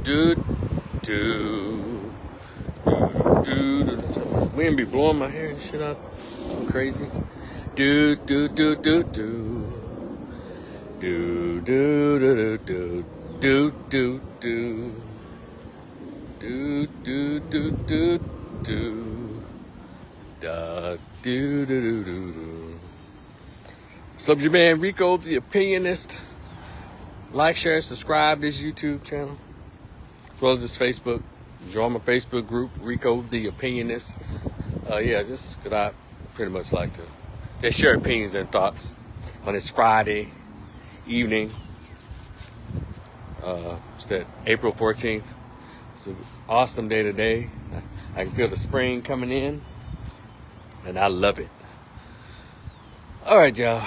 do, do, do, do. Wind be blowing my hair and shit up. I'm crazy. Do, do, do, do, do. Do, do, do, do, do, do, do. Do, do, do, do, do. Da, do, do, do, do, do. What's up, your man Rico, the Opinionist? Like, share, subscribe this YouTube channel, as well as this Facebook. Join my Facebook group, Rico, the Opinionist. Just because I pretty much like to just share opinions and thoughts on this Friday evening. It's that April 14th. It's an awesome day today. I can feel the spring coming in, and I love it. All right, y'all.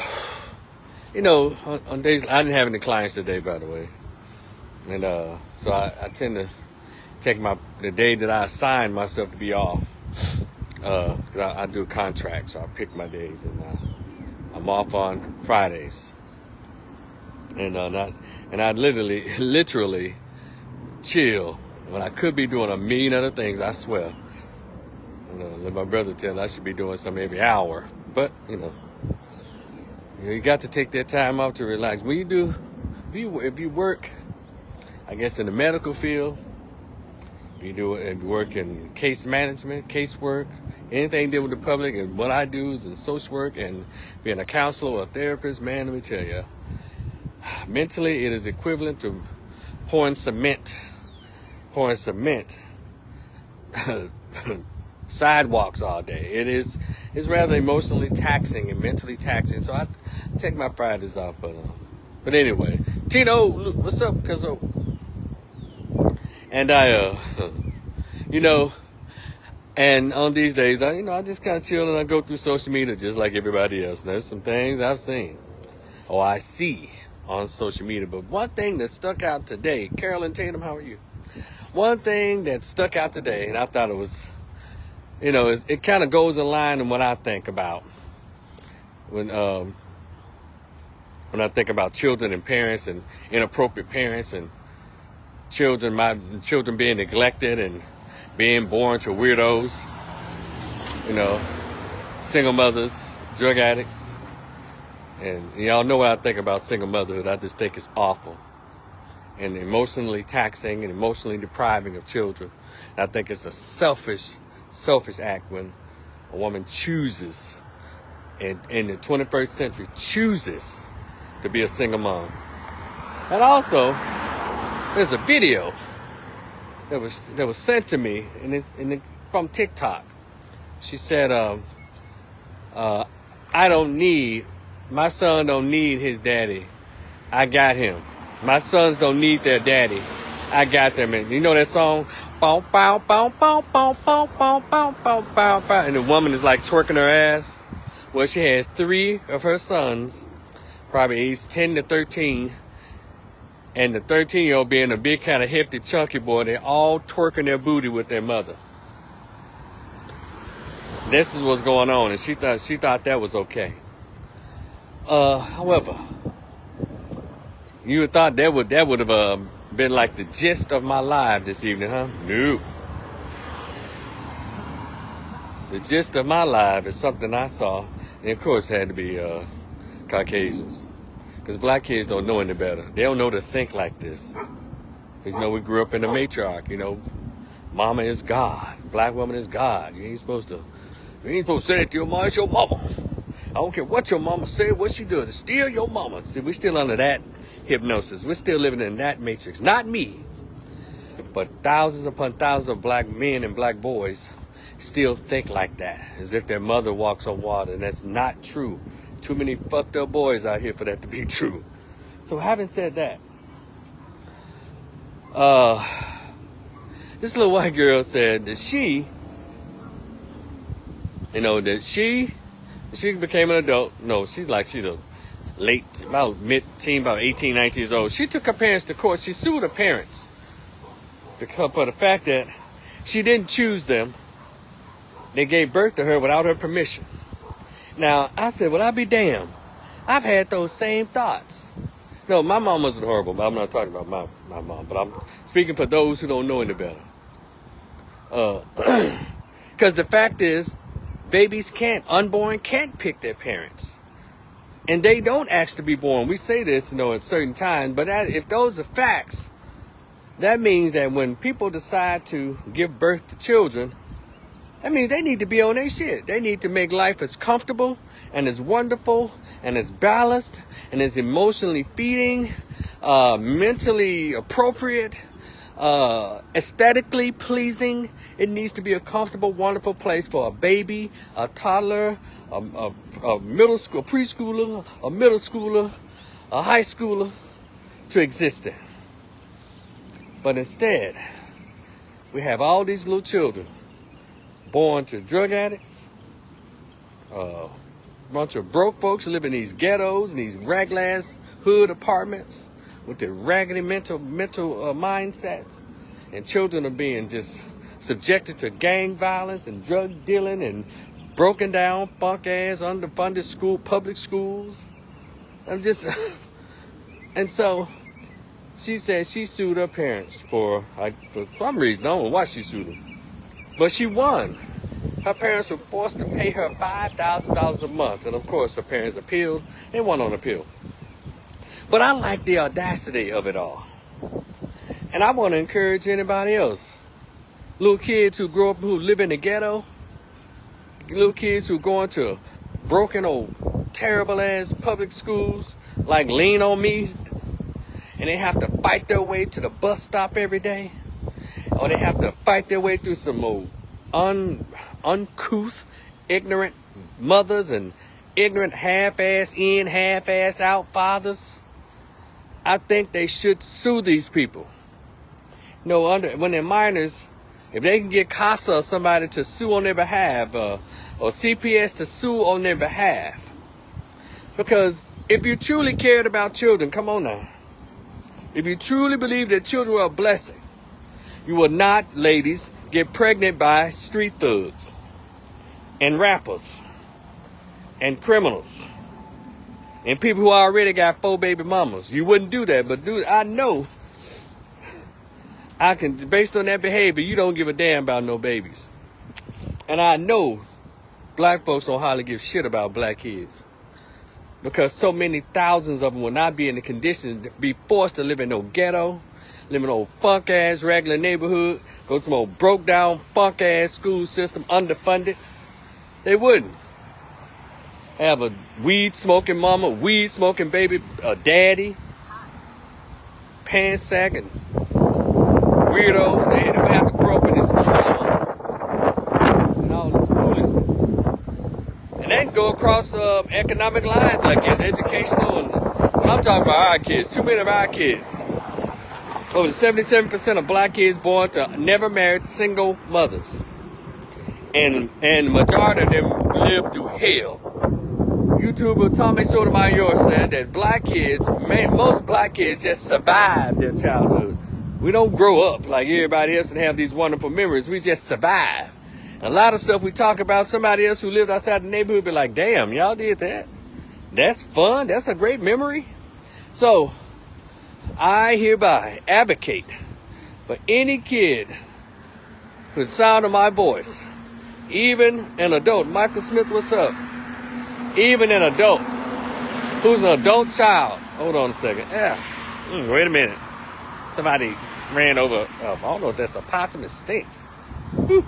You know, on days, I didn't have any clients today, by the way. And so I tend to take the day that I assign myself to be off. Because I do a contract, so I pick my days. And I'm off on Fridays. And I literally chill when I could be doing a million other things, I swear. Let my brother tell I should be doing something every hour. But, you got to take that time off to relax. When you do, if you work, I guess in the medical field, if you work in case management, casework, anything to do with the public, and what I do is in social work and being a counselor or a therapist, man, let me tell you, mentally it is equivalent to pouring cement sidewalks all day. It's rather emotionally taxing and mentally taxing. So I take my Fridays off, but anyway, Tino, what's up, cuzzo? And and on these days, I just kind of chill and I go through social media just like everybody else. And there's some things I've seen, or I see on social media. But one thing that stuck out today, Carolyn Tatum, how are you? One thing that stuck out today, and I thought it was, it kind of goes in line with what I think about when I think about children and parents and inappropriate parents and my children being neglected and being born to weirdos, single mothers, drug addicts. And y'all know what I think about single motherhood. I just think it's awful and emotionally taxing and emotionally depriving of children. And I think it's a selfish act when a woman chooses, in the 21st century, chooses to be a single mom. And also, there's a video that was sent to me, from TikTok. She said, my son don't need his daddy. I got him. My sons don't need their daddy. I got them. And you know that song? Bow, bow, bow, bow, bow, bow, bow, bow, bow, bow, bow. And the woman is like twerking her ass. Well, she had 3 of her sons, probably aged 10 to 13. And the 13-year-old being a big kind of hefty, chunky boy, they all twerking their booty with their mother. This is what's going on, and she thought that was okay. However, you would thought that would have been like the gist of my life this evening, huh? No. The gist of my life is something I saw, and of course it had to be Caucasians. Because black kids don't know any better. They don't know to think like this. Because, we grew up in the matriarch, mama is God. Black woman is God. You ain't supposed to say that to your mom. It's your mama. I don't care what your mama said, what she did to steal your mama. See, we're still under that hypnosis. We're still living in that matrix. Not me, but thousands upon thousands of black men and black boys still think like that, as if their mother walks on water, and that's not true. Too many fucked up boys out here for that to be true. So having said that, this little white girl said that she became an adult. No, she's a late, about mid-teen, about 18, 19 years old. She took her parents to court. She sued her parents for the fact that she didn't choose them. They gave birth to her without her permission. Now, I said, well, I'll be damned. I've had those same thoughts. No, my mom wasn't horrible, but I'm not talking about my mom. But I'm speaking for those who don't know any better. Because the fact is, babies unborn can't pick their parents. And they don't ask to be born. We say this, at certain times, but if those are facts, that means that when people decide to give birth to children, that means they need to be on their shit. They need to make life as comfortable and as wonderful and as balanced and as emotionally feeding, mentally appropriate, aesthetically pleasing. It needs to be a comfortable, wonderful place for a baby, a toddler, a middle school, preschooler, a middle schooler, a high schooler to exist in. But instead, we have all these little children born to drug addicts, a bunch of broke folks who live in these ghettos and these raglass hood apartments with their raggedy mental mindsets, and children are being just subjected to gang violence and drug dealing and broken down, punk-ass, underfunded public schools. And so she said she sued her parents for some reason. I don't know why she sued them. But she won. Her parents were forced to pay her $5,000 a month. And of course, her parents appealed. They won on appeal. But I like the audacity of it all. And I want to encourage anybody else. Little kids who grow up, who live in the ghetto. Little kids who go into broken old terrible ass public schools like Lean On Me. And they have to fight their way to the bus stop every day. Or they have to fight their way through some old uncouth, ignorant mothers and ignorant half-ass in, half-ass out fathers. I think they should sue these people. When they're minors, if they can get CASA or somebody to sue on their behalf, or CPS to sue on their behalf. Because if you truly cared about children, come on now. If you truly believe that children are a blessing, you will not, ladies, get pregnant by street thugs and rappers and criminals and people who already got 4 baby mamas. You wouldn't do that, but dude, I know based on that behavior, you don't give a damn about no babies. And I know black folks don't hardly give shit about black kids, because so many thousands of them will not be in the condition to be forced to live in no ghetto, live in an old funk-ass regular neighborhood, go to some old broke-down funk-ass school system, underfunded. They wouldn't. Have a weed-smoking mama, weed-smoking baby, a daddy, pants-sacking weirdos. They would have to grow up in this trauma and all this foolishness. And they can go across economic lines, I guess, educational. And when I'm talking about our kids, too many of our kids. Over 77% of black kids born to never married single mothers. And the majority of them live through hell. YouTuber Tommy Sotomayor said that black kids, most black kids just survive their childhood. We don't grow up like everybody else and have these wonderful memories. We just survive. A lot of stuff we talk about, somebody else who lived outside the neighborhood be like, damn, y'all did that? That's fun. That's a great memory. So I hereby advocate for any kid with the sound of my voice, even an adult. Michael Smith, what's up? Even an adult who's an adult child. Hold on a second. Yeah. Wait a minute. Somebody ran over. I don't know if that's a possum. It stinks. Whew.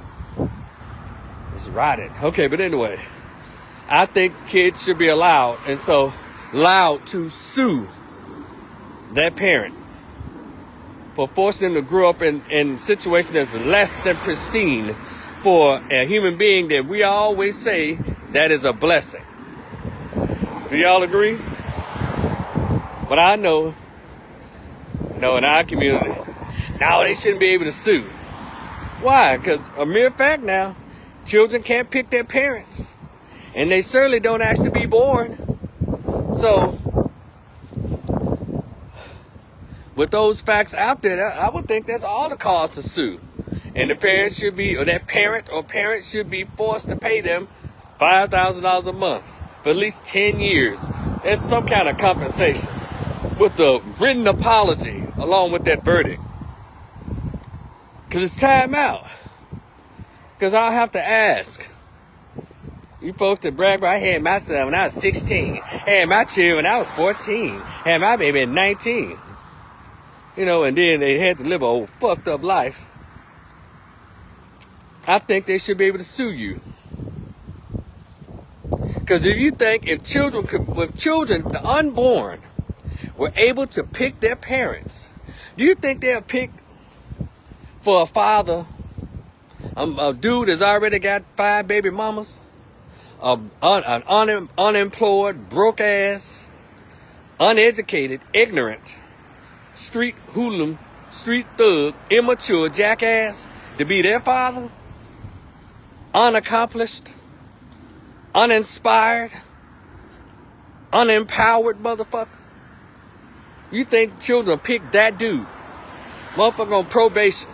It's rotted. Okay, but anyway, I think kids should be allowed to sue that parent for forcing them to grow up in situations that's less than pristine for a human being that we always say that is a blessing. Do y'all agree? But I know in our community, now they shouldn't be able to sue. Why? Because a mere fact now, children can't pick their parents. And they certainly don't ask to be born. So, with those facts out there, I would think that's all the cause to sue. And the parents should be, or that parent or parents should be forced to pay them $5,000 a month for at least 10 years. That's some kind of compensation. with the written apology along with that verdict. Because it's time out. Because I'll have to ask. You folks that brag about, I had my son when I was 16. I had my child when I was 14. I had my baby at 19. You know, and then they had to live a old fucked up life. I think they should be able to sue you. Because if you think if children, the unborn, were able to pick their parents, do you think they'll pick for a father, a dude that's already got 5 baby mamas, an unemployed, broke ass, uneducated, ignorant, street hoodlum, street thug, immature jackass to be their father? Unaccomplished, uninspired, unempowered motherfucker? You think children pick that dude, motherfucker on probation,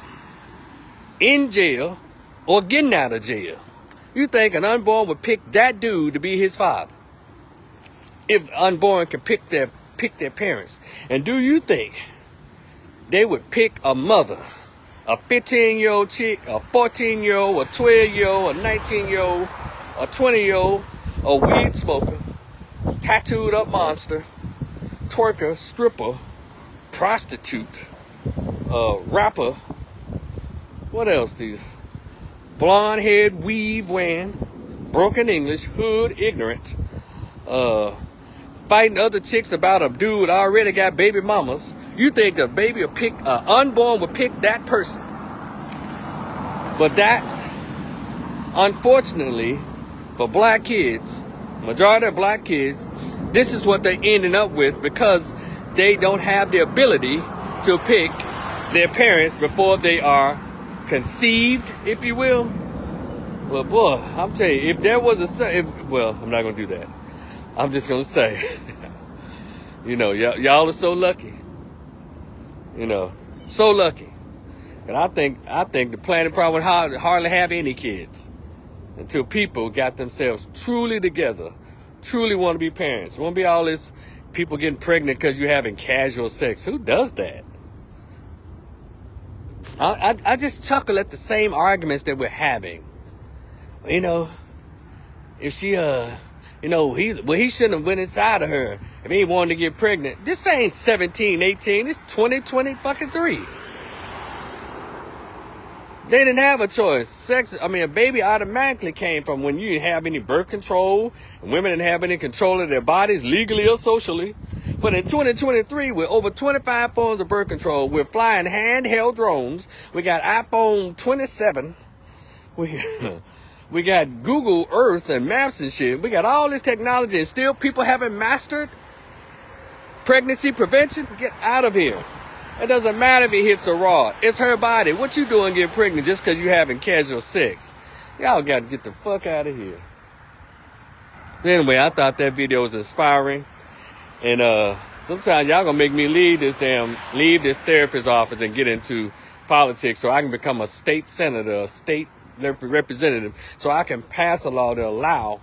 in jail, or getting out of jail? You think an unborn would pick that dude to be his father? If unborn can pick their parents. And do you think they would pick a mother, a 15-year-old chick, a 14-year-old, a 12-year-old, a 19-year-old, a 20-year-old, a weed smoker, tattooed up monster, twerker, stripper, prostitute, rapper, what else these? Blonde head, weave wearing, broken English, hood ignorant, fighting other chicks about a dude already got baby mamas. You think a baby will pick, unborn will pick that person. But that, unfortunately, for black kids, majority of black kids, this is what they're ending up with because they don't have the ability to pick their parents before they are conceived, if you will. Well, boy, I'm telling you, if there was well, I'm not going to do that. I'm just going to say, you know, y'all are so lucky. You know, so lucky. And I think the planet probably would hardly have any kids until people got themselves truly together, truly want to be parents. Won't be all this people getting pregnant because you're having casual sex. Who does that? I just chuckle at the same arguments that we're having. You know, if she, you know, he shouldn't have went inside of her if he wanted to get pregnant. This ain't 17, 18. It's 2023. They didn't have a choice. A baby automatically came from when you didn't have any birth control, and women didn't have any control of their bodies, legally or socially. But in 2023, with over 25 forms of birth control, we're flying handheld drones. We got iPhone 27. We got Google Earth and maps and shit. We got all this technology, and still people haven't mastered pregnancy prevention. Get out of here. It doesn't matter if it hits a raw. It's her body. What you doing getting pregnant just because you having casual sex? Y'all got to get the fuck out of here. So anyway, I thought that video was inspiring. And sometimes y'all gonna make me leave this therapist office and get into politics so I can become a state senator, a state representative, so I can pass a law to allow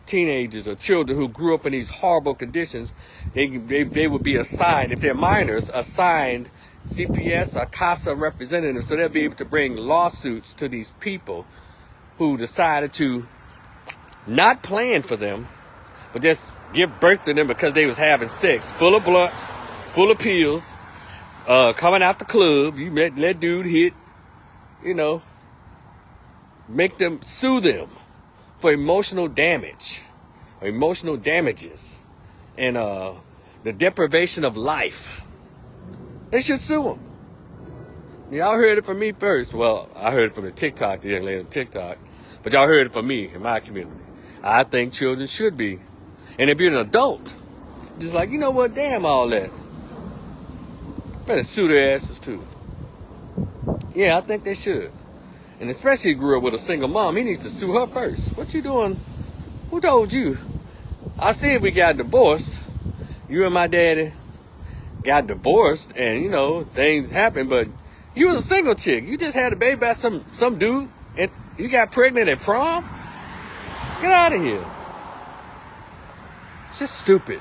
teenagers or children who grew up in these horrible conditions, they would be assigned, if they're minors, assigned CPS or CASA representatives, so they'll be able to bring lawsuits to these people who decided to not plan for them, but just give birth to them because they was having sex, full of blunts, full of pills, coming out the club. You let dude hit, you know, make them sue them for emotional damage, or emotional damages, and the deprivation of life. They should sue them. Y'all heard it from me first. Well, I heard it from the young lady on TikTok, but y'all heard it from me in my community. I think children should be. And if you're an adult, just like, you know what, damn all that. Better sue their asses too. Yeah, I think they should. And especially if he grew up with a single mom, he needs to sue her first. What you doing? Who told you? I said we got divorced. You and my daddy got divorced, and, you know, things happened, but you was a single chick. You just had a baby by some dude, and you got pregnant at prom? Get out of here. It's just stupid.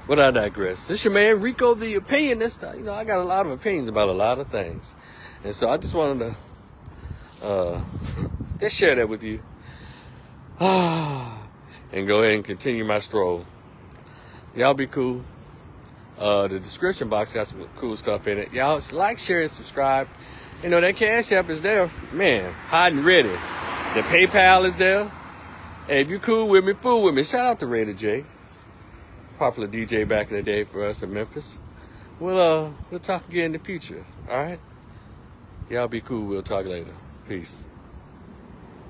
But I digress. This your man, Rico the Opinionist. You know, I got a lot of opinions about a lot of things. And so I just wanted to just share that with you. And go ahead and continue my stroll. Y'all be cool. The description box got some cool stuff in it. Y'all like, share, and subscribe. You know, that Cash App is there. Man, hot and ready. The PayPal is there. Hey, if you cool with me, fool with me. Shout out to Raider J. Popular DJ back in the day for us in Memphis. We'll talk again in the future. All right? Y'all be cool. We'll talk later. Peace.